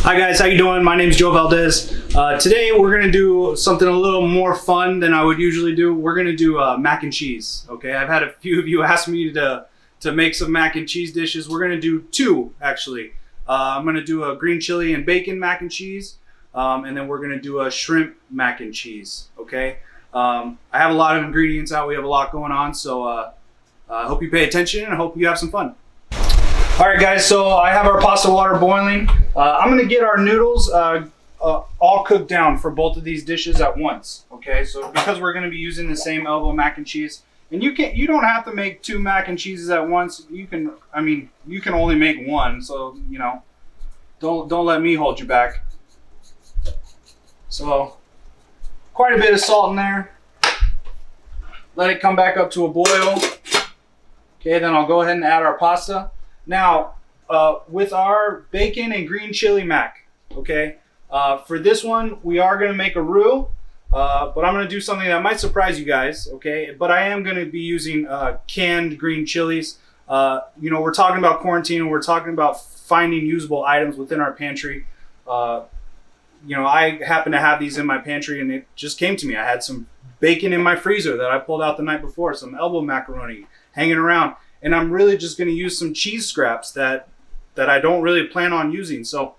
Hi guys, how you doing? My name is Joe Valdez. Today we're gonna do something a little more fun than I would usually do. We're gonna do mac and cheese. Okay, I've had a few of you ask me to make some mac and cheese dishes. We're gonna do two actually. I'm gonna do a green chili and bacon mac and cheese, and then we're gonna do a shrimp mac and cheese. Okay, I have a lot of ingredients out. We have a lot going on, so I hope you pay attention and I hope you have some fun. All right, guys, so I have our pasta water boiling. I'm gonna get our noodles all cooked down for both of these dishes at once. Okay, so because we're gonna be using the same elbow mac and cheese, and you don't have to make two mac and cheeses at once. You can only make one, so you know, don't let me hold you back. So quite a bit of salt in there. Let it come back up to a boil. Okay, then I'll go ahead and add our pasta. Now, with our bacon and green chili mac, okay, for this one, we are going to make a roux, but I'm going to do something that might surprise you guys, okay, but I am going to be using canned green chilies. You know, we're talking about quarantine, and we're talking about finding usable items within our pantry. You know, I happen to have these in my pantry, and it just came to me. I had some bacon in my freezer that I pulled out the night before, some elbow macaroni hanging around. And I'm really just going to use some cheese scraps that I don't really plan on using. So,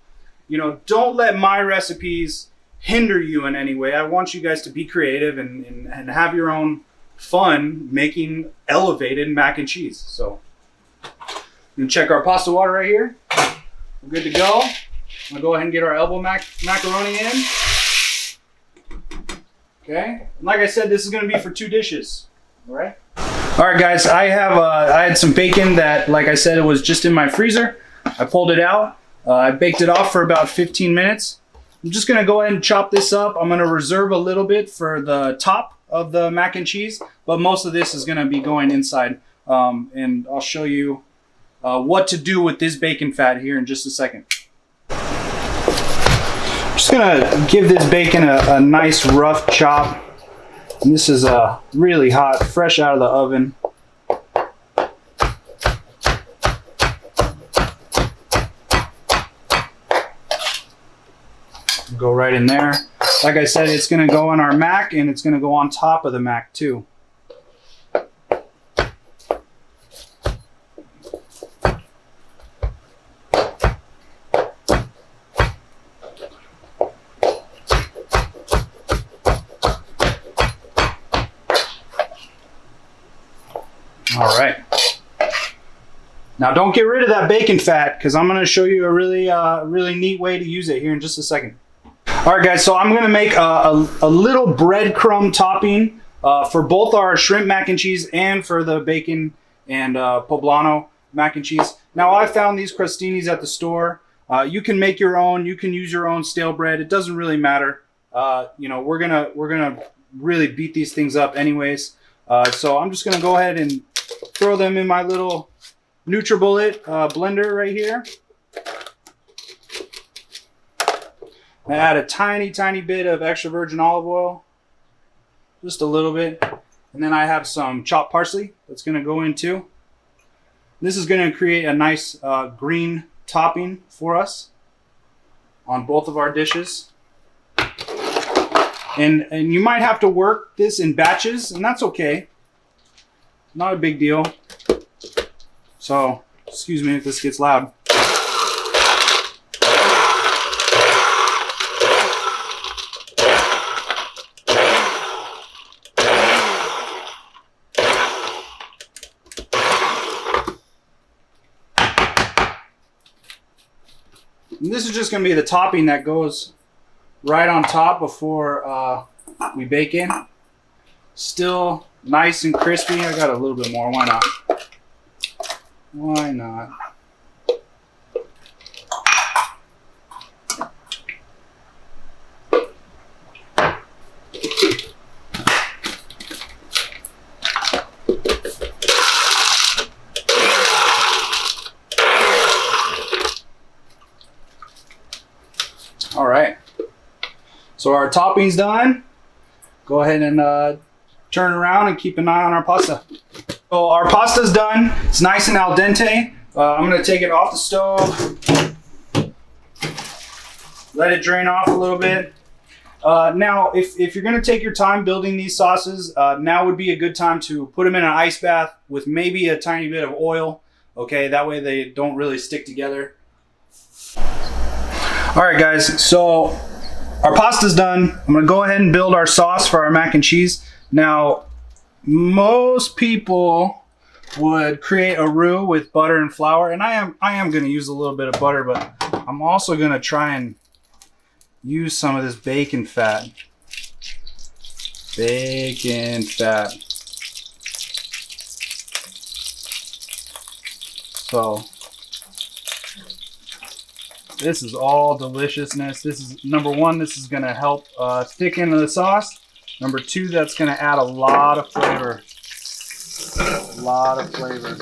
you know, don't let my recipes hinder you in any way. I want you guys to be creative and have your own fun making elevated mac and cheese. So, I'm going to check our pasta water right here. We're good to go. I'm going to go ahead and get our elbow macaroni in. Okay. And like I said, this is going to be for two dishes. All right. All right, guys, I had some bacon that, like I said, it was just in my freezer. I pulled it out. I baked it off for about 15 minutes. I'm just gonna go ahead and chop this up. I'm gonna reserve a little bit for the top of the mac and cheese, but most of this is gonna be going inside. And I'll show you what to do with this bacon fat here in just a second. I'm just gonna give this bacon a nice rough chop. And this is really hot, fresh out of the oven. Go right in there. Like I said, it's going to go on our mac, and it's going to go on top of the mac too. All right. Now don't get rid of that bacon fat, because I'm going to show you a really neat way to use it here in just a second. All right, guys. So I'm going to make a little breadcrumb topping for both our shrimp mac and cheese and for the bacon and poblano mac and cheese. Now I found these crostinis at the store. You can make your own. You can use your own stale bread. It doesn't really matter. You know, we're gonna really beat these things up anyways. So I'm just gonna go ahead and throw them in my little NutriBullet blender right here. I add a tiny bit of extra virgin olive oil, just a little bit, and then I have some chopped parsley that's going to go in too. This is going to create a nice green topping for us on both of our dishes. And you might have to work this in batches, and that's okay. Not a big deal. So, excuse me if this gets loud. And this is just going to be the topping that goes right on top before we bake in. Still nice and crispy. I got a little bit more. Why not? Why not? All right. So our topping's done. Go ahead and turn around and keep an eye on our pasta. So our pasta's done. It's nice and al dente. I'm going to take it off the stove. let it drain off a little bit. Now, if you're going to take your time building these sauces, now would be a good time to put them in an ice bath with maybe a tiny bit of oil. Okay, that way they don't really stick together. All right, guys, so our pasta's done. I'm going to go ahead and build our sauce for our mac and cheese. Now, most people would create a roux with butter and flour, and I am going to use a little bit of butter, but I'm also going to try and use some of this bacon fat. Bacon fat. So this is all deliciousness. This is number one, this is going to help thicken the sauce. Number two, that's going to add a lot of flavor. A lot of flavor.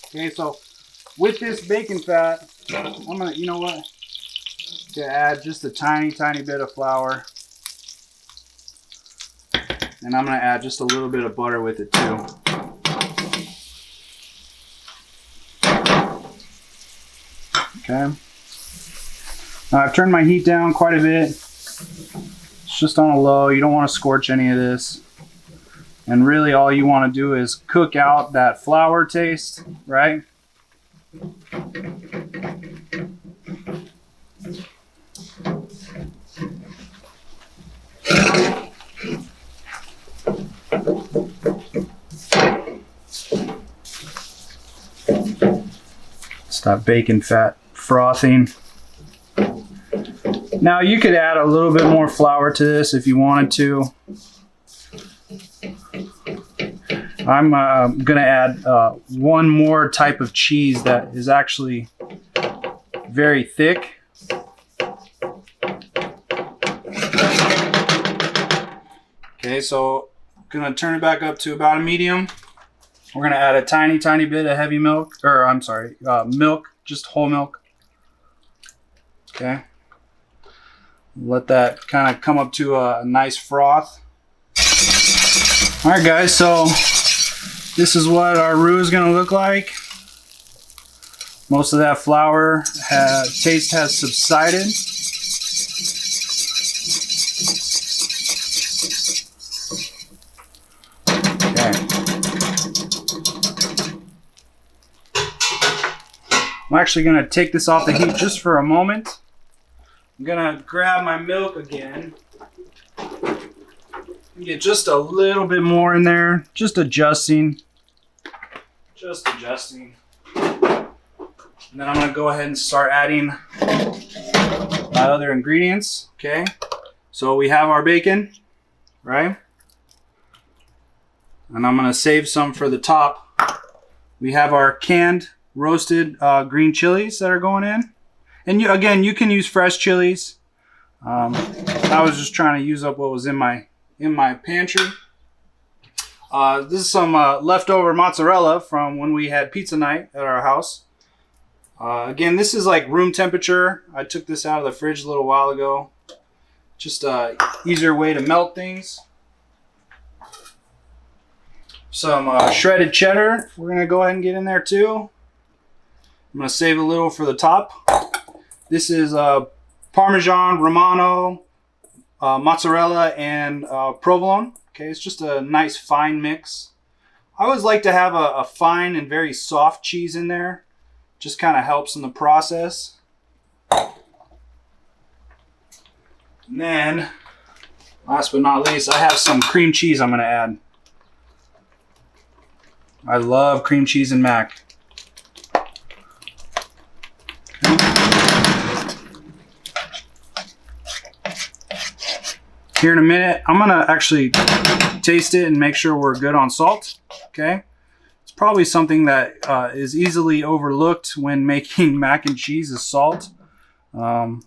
Okay, so with this bacon fat, I'm going to, you know what? To add just a tiny bit of flour, and I'm going to add just a little bit of butter with it too. Okay, now I've turned my heat down quite a bit. It's just on a low. You don't want to scorch any of this, and really all you want to do is cook out that flour taste, right? Stop bacon fat frothing. Now you could add a little bit more flour to this if you wanted to. I'm gonna add one more type of cheese that is actually very thick. Okay, so I'm gonna turn it back up to about a medium. We're gonna add a tiny bit of heavy milk, or I'm sorry, milk, just whole milk. Okay. Let that kind of come up to a nice froth. All right, guys, so this is what our roux is gonna look like. Most of that flour taste has subsided. I'm actually going to take this off the heat just for a moment. I'm going to grab my milk again. Get just a little bit more in there. Just adjusting. Just adjusting. And then I'm going to go ahead and start adding my other ingredients. Okay. So we have our bacon, right? And I'm going to save some for the top. We have our canned roasted green chilies that are going in, and you can use fresh chilies. I was just trying to use up what was in my pantry. This is some leftover mozzarella from when we had pizza night at our house. Again, this is like room temperature. I took this out of the fridge a little while ago. Just a easier way to melt things. Some shredded cheddar we're gonna go ahead and get in there too. I'm going to save a little for the top. This is Parmesan, Romano, mozzarella, and provolone. Okay, it's just a nice fine mix. I always like to have a fine and very soft cheese in there. Just kind of helps in the process. And then, last but not least, I have some cream cheese I'm going to add. I love cream cheese and mac. Here in a minute, I'm gonna actually taste it and make sure we're good on salt. Okay, it's probably something that is easily overlooked when making mac and cheese is salt. So I'm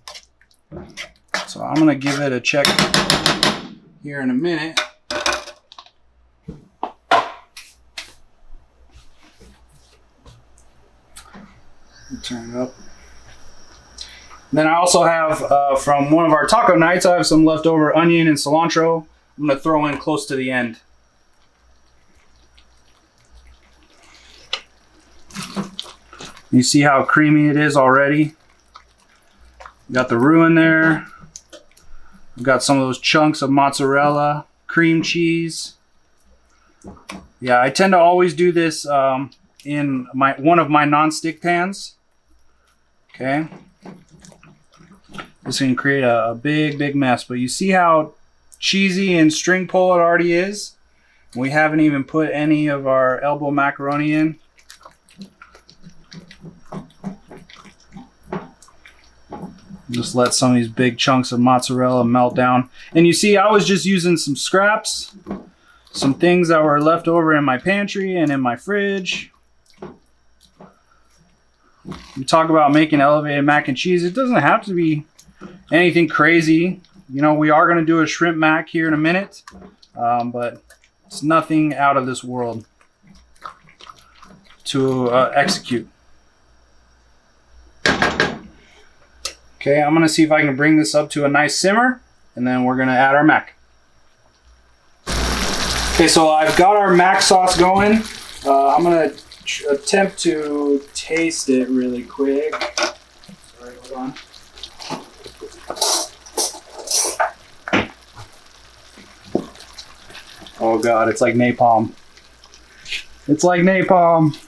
gonna give it a check here in a minute. Turn it up. Then I also have, from one of our taco nights, I have some leftover onion and cilantro. I'm going to throw in close to the end. You see how creamy it is already? Got the roux in there. We've got some of those chunks of mozzarella, cream cheese. Yeah, I tend to always do this in one of my non-stick pans. Okay. This can create a big mess, but you see how cheesy and string pull it already is? We haven't even put any of our elbow macaroni in. Just let some of these big chunks of mozzarella melt down. And you see, I was just using some scraps, some things that were left over in my pantry and in my fridge. We talk about making elevated mac and cheese. It doesn't have to be anything crazy. You know, we are going to do a shrimp mac here in a minute, but it's nothing out of this world to execute. Okay, I'm going to see if I can bring this up to a nice simmer, and then we're going to add our mac. Okay, so I've got our mac sauce going. I'm going to attempt to taste it really quick. Sorry, hold on. Oh God, it's like napalm. It's like napalm.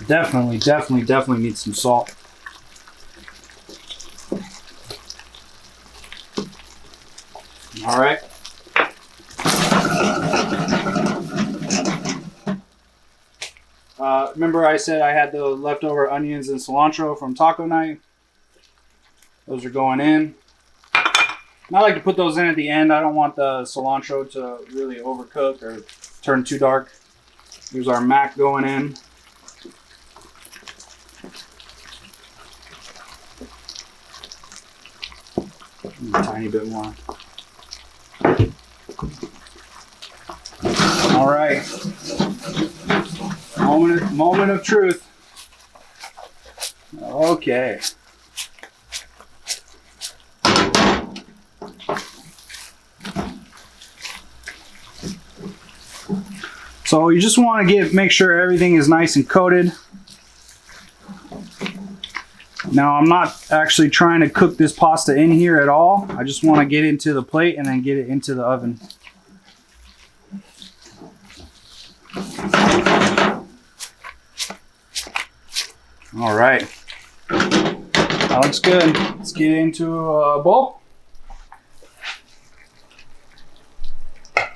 Definitely needs some salt. All right. Remember I said I had the leftover onions and cilantro from taco night? Those are going in. And I like to put those in at the end. I don't want the cilantro to really overcook or turn too dark. Here's our mac going in. A tiny bit more. All right. Moment of truth. Okay. So you just want to make sure everything is nice and coated. Now I'm not actually trying to cook this pasta in here at all. I just want to get it into the plate and then get it into the oven. All right, that looks good. Let's get into a bowl. I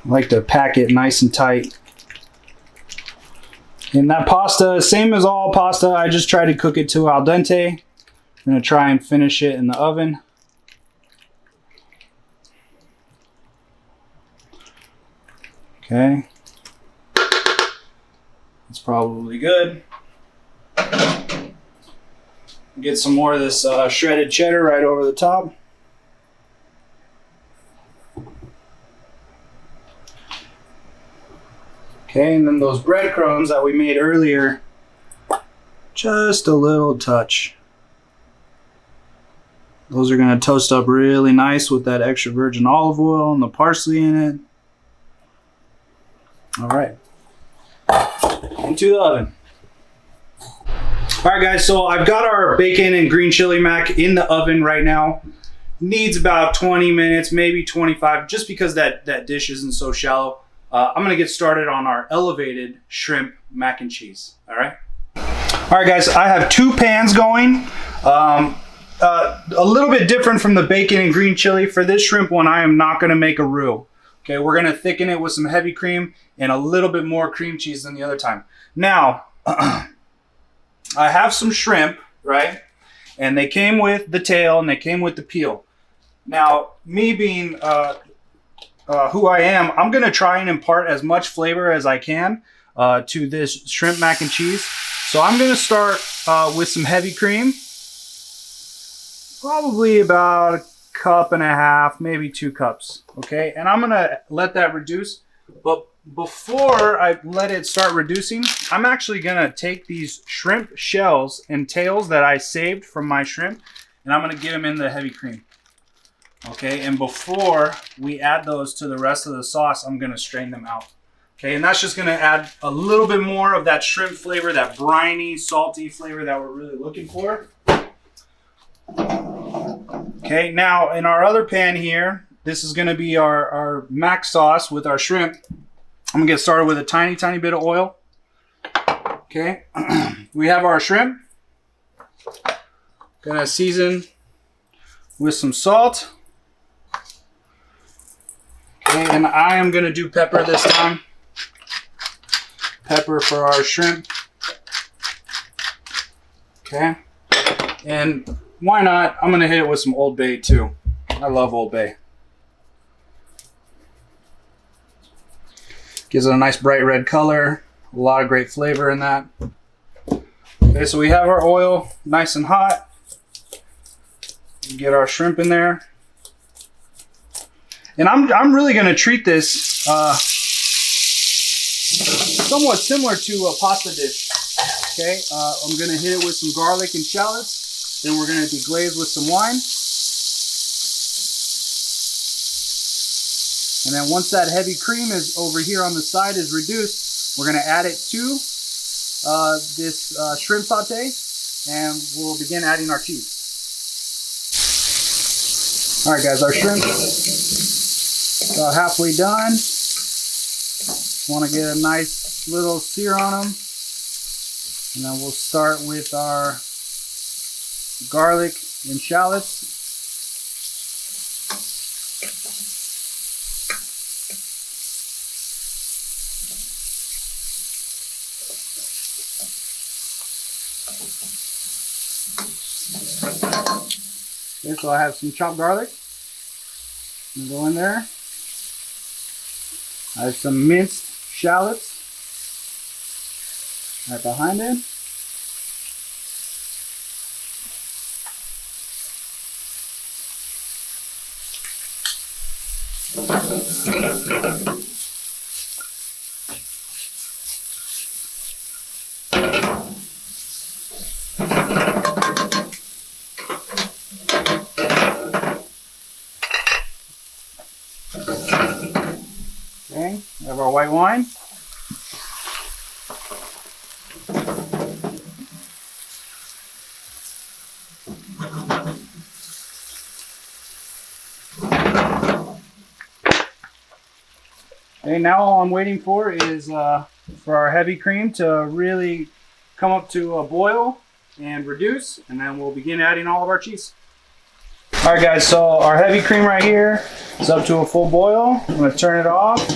like to pack it nice and tight. And that pasta, same as all pasta, I just try to cook it to al dente. I'm gonna try and finish it in the oven. Okay. It's probably good. Get some more of this shredded cheddar right over the top. Okay, and then those breadcrumbs that we made earlier, just a little touch. Those are going to toast up really nice with that extra virgin olive oil and the parsley in it. All right, into the oven. All right, guys, so I've got our bacon and green chili mac in the oven right now. Needs about 20 minutes, maybe 25, just because that dish isn't so shallow. I'm gonna get started on our elevated shrimp mac and cheese. All right, guys, I have two pans going. A little bit different from the bacon and green chili. For this shrimp one, I am not gonna make a roux. Okay, we're gonna thicken it with some heavy cream and a little bit more cream cheese than the other time. Now, I have some shrimp, right? And they came with the tail and they came with the peel. Now, me being who I am, I'm gonna try and impart as much flavor as I can to this shrimp mac and cheese. So I'm gonna start with some heavy cream, probably about a cup and a half, maybe 2 cups. Okay, and I'm gonna let that reduce. But before I let it start reducing, I'm actually gonna take these shrimp shells and tails that I saved from my shrimp, and I'm gonna get them in the heavy cream. Okay, and before we add those to the rest of the sauce, I'm gonna strain them out. Okay, and that's just gonna add a little bit more of that shrimp flavor, that briny, salty flavor that we're really looking for. Okay, now in our other pan here, this is gonna be our mac sauce with our shrimp. I'm gonna get started with a tiny, tiny bit of oil. Okay, we have our shrimp. Gonna season with some salt. Okay, and I am gonna do pepper this time. Pepper for our shrimp. Okay, and why not? I'm gonna hit it with some Old Bay too. I love Old Bay. Gives it a nice bright red color. A lot of great flavor in that. Okay, so we have our oil nice and hot. Get our shrimp in there. And I'm really gonna treat this somewhat similar to a pasta dish. Okay, I'm gonna hit it with some garlic and shallots. Then we're gonna deglaze with some wine. And then once that heavy cream is over here on the side is reduced, we're gonna add it to this shrimp saute, and we'll begin adding our cheese. All right, guys, our shrimp about halfway done. Want to get a nice little sear on them, and then we'll start with our garlic and shallots. Okay, so I have some chopped garlic. Go in there. I have some minced shallots right behind it. Okay, we have our white wine. Okay, now all I'm waiting for is for our heavy cream to really come up to a boil and reduce, and then we'll begin adding all of our cheese. All right, guys, so our heavy cream right here is up to a full boil. I'm gonna turn it off.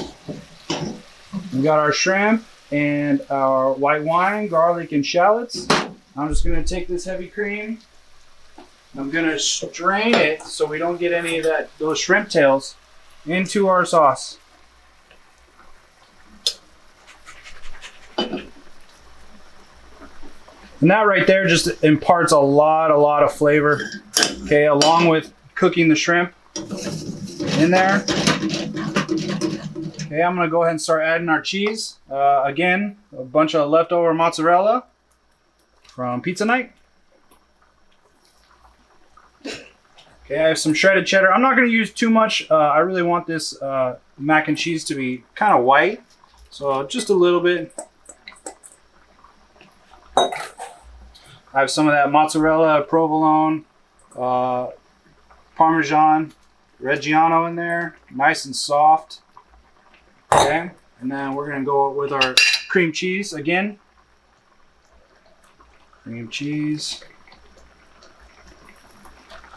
We got our shrimp and our white wine, garlic and shallots. I'm just gonna take this heavy cream. I'm gonna strain it so we don't get any of those shrimp tails into our sauce. And that right there just imparts a lot of flavor. Okay, along with cooking the shrimp in there. Okay, I'm gonna go ahead and start adding our cheese. Again, a bunch of leftover mozzarella from pizza night. Okay, I have some shredded cheddar. I'm not gonna use too much. I really want this mac and cheese to be kind of white. So just a little bit. I have some of that mozzarella, provolone, Parmesan, Reggiano in there, nice and soft. Okay, and then we're gonna go with our cream cheese again. Cream cheese,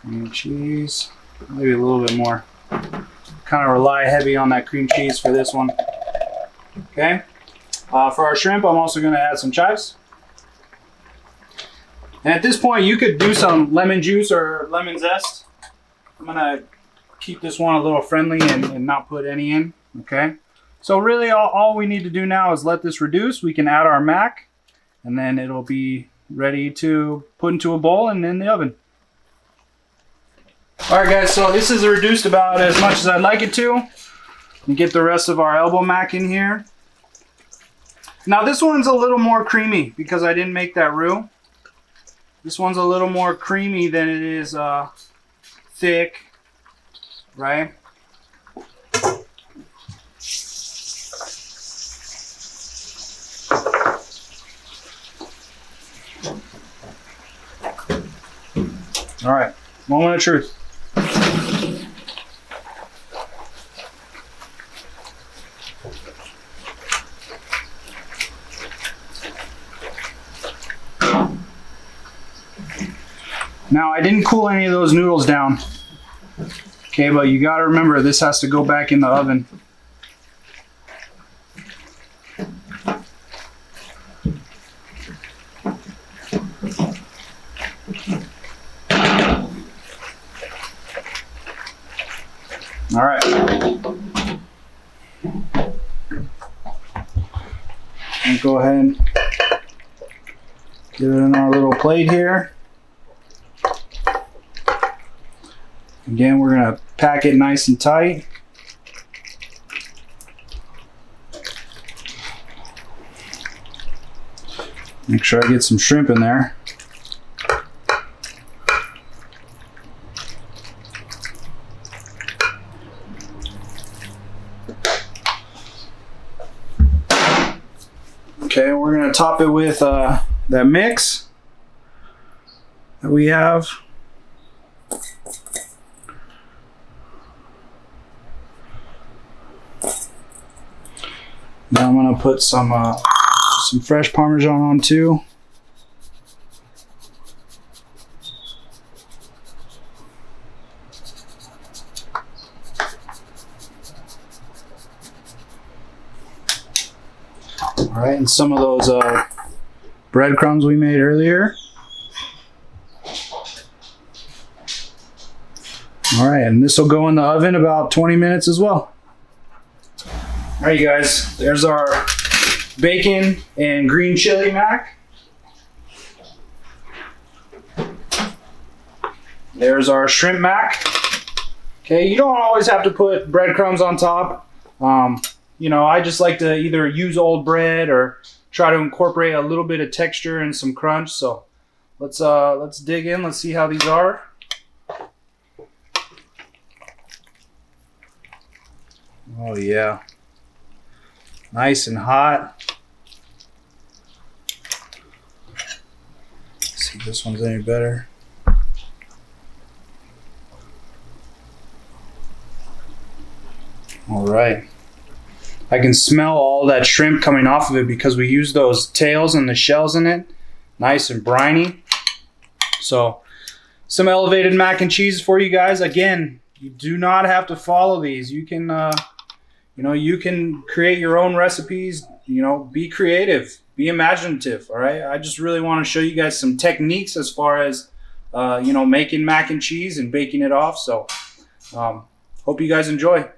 maybe a little bit more. Kind of rely heavy on that cream cheese for this one. Okay, for our shrimp, I'm also gonna add some chives. And at this point, you could do some lemon juice or lemon zest. I'm gonna keep this one a little friendly and not put any in, okay? So really all we need to do now is let this reduce. We can add our mac, and then it'll be ready to put into a bowl and in the oven. All right, guys, so this is reduced about as much as I'd like it to. And get the rest of our elbow mac in here. Now this one's a little more creamy because I didn't make that roux. This one's a little more creamy than it is thick, right? All right, moment of truth. Now, I didn't cool any of those noodles down. Okay, but you gotta remember, this has to go back in the oven. All right. And go ahead and get it in our little plate here. Again, we're gonna pack it nice and tight. Make sure I get some shrimp in there. Okay, we're gonna top it with that mix that we have. Now I'm gonna put some fresh Parmesan on too. All right, and some of those breadcrumbs we made earlier. All right, and this will go in the oven about 20 minutes as well. All right, you guys, there's our bacon and green chili mac. There's our shrimp mac. Okay, you don't always have to put breadcrumbs on top. You know, I just like to either use old bread or try to incorporate a little bit of texture and some crunch. So let's dig in. Let's see how these are. Oh yeah. Nice and hot. Let's see if this one's any better. All right. I can smell all that shrimp coming off of it because we use those tails and the shells in it. Nice and briny. So some elevated mac and cheese for you guys. Again, you do not have to follow these. You can you know, you can create your own recipes, you know, be creative, be imaginative, all right? I just really want to show you guys some techniques as far as, you know, making mac and cheese and baking it off. So, hope you guys enjoy.